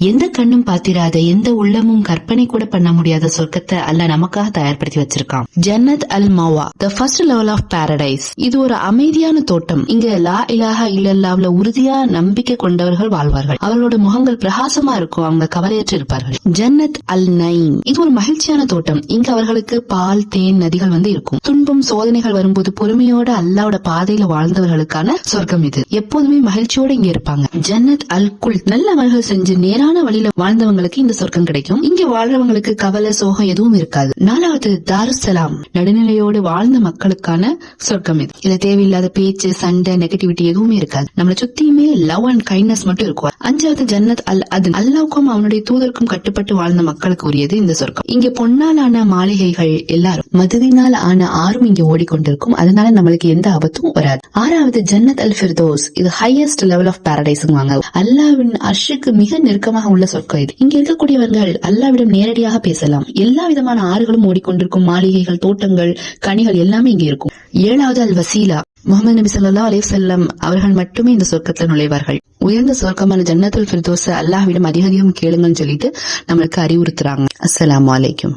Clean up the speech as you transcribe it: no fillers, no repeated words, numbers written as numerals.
எந்த கண்ணும் பாத்திராத, எந்த உள்ளமும் கற்பனை கூட பண்ண முடியாத சொர்க்கத்தை அல்லாஹ் நமக்காக தயார்படுத்தி வச்சிருக்கான். ஜன்னத் அல் மவா, the first level of paradise. இது ஒரு அமைதியான தோட்டம். இங்க லா இலாஹா இல்லல்லாஹ்வுல உறுதியா நம்பிக்கை கொண்டவர்கள் வாழ்வார்கள். அவர்களோட முகங்கள் பிரகாசமா இருக்கும், அவங்க கவலையற்று இருப்பார்கள். ஜன்னத் அல் நயீம், இது ஒரு மகிழ்ச்சியான தோட்டம். இங்க அவர்களுக்கு பால், தேன் நதிகள் இருக்கும். துன்பம், சோதனைகள் வரும்போது பொறுமையோட அல்லாஹ்வோட பாதையில வாழ்ந்தவர்களுக்கான சொர்க்கம் இது. எப்போதுமே மகிழ்ச்சியோட இங்க இருப்பாங்க. ஜன்னத் அல் குல், நல்ல அமல்கள் செஞ்சு நேரான வழியில வாழ்ந்தவங்களுக்கு இந்த சொர்க்கம் கிடைக்கும். இங்க வாழ்றவங்களுக்கு கவலை, சோகம் எதுவும் இருக்காது. 4வது தாருஸ்ஸலாம், நடுநிலையோடு வாழ்ந்த மக்களுக்கான சொர்க்கம் இது. இதுல தேவையில்லாத பேச்சு, சண்டை, நெகட்டிவிட்டி எதுவுமே இருக்காது. நம்மளை சுத்தியுமே லவ் அண்ட் கைண்ட்னஸ் மட்டும் இருக்கும். 5வது ஜன்னத் அல் அத்ன், அல்லாஹ்வுக்கும் அவனுடைய தூதருக்கும் கட்டுப்பட்டு வாழ்ந்த மக்களுக்கு உரியது இந்த சொர்க்கம். இங்க பொன்னாலான மாளிகைகள், எல்லாரும் மதுவினால் ஆன ஆறும் இங்க ஓடிக்கொண்டிருக்கும். அதனால நம்மளுக்கு எந்த ஆபத்தும் வராது. 6வது ஜன்னத் அல் ஃபிர்தௌஸ், இது ஹையஸ்ட் லெவல் ஆஃப் பாரடைஸ். அல்லாஹ்வின் அர்ஷுக்கு மிக நெருக்கமாக உள்ள சொர்க்கம் இது. இங்க இருக்கக்கூடியவர்கள் அல்லாஹ்விடம் நேரடியாக பேசலாம். எல்லா விதமான ஆறுகளும் ஓடிக்கொண்டிருக்கும். மாளிகைகள், தோட்டங்கள், கனிகள் எல்லாமே இங்க இருக்கும். 7வது அல் வசீலா, முஹம்மது நபி ஸல்லல்லாஹு அலைஹி வஸல்லம் அவர்கள் மட்டுமே இந்த சொர்க்கத்தில் நுழைவார்கள். உயர்ந்த சொர்க்கமான ஜன்னத்துல் ஃபிர்தௌஸ் அல்லாஹ்விடம் அதிகம் கேளுங்கன்னு சொல்லிட்டு நம்மளுக்கு அறிவுறுத்துறாங்க. அஸ்ஸலாமு அலைக்கும்.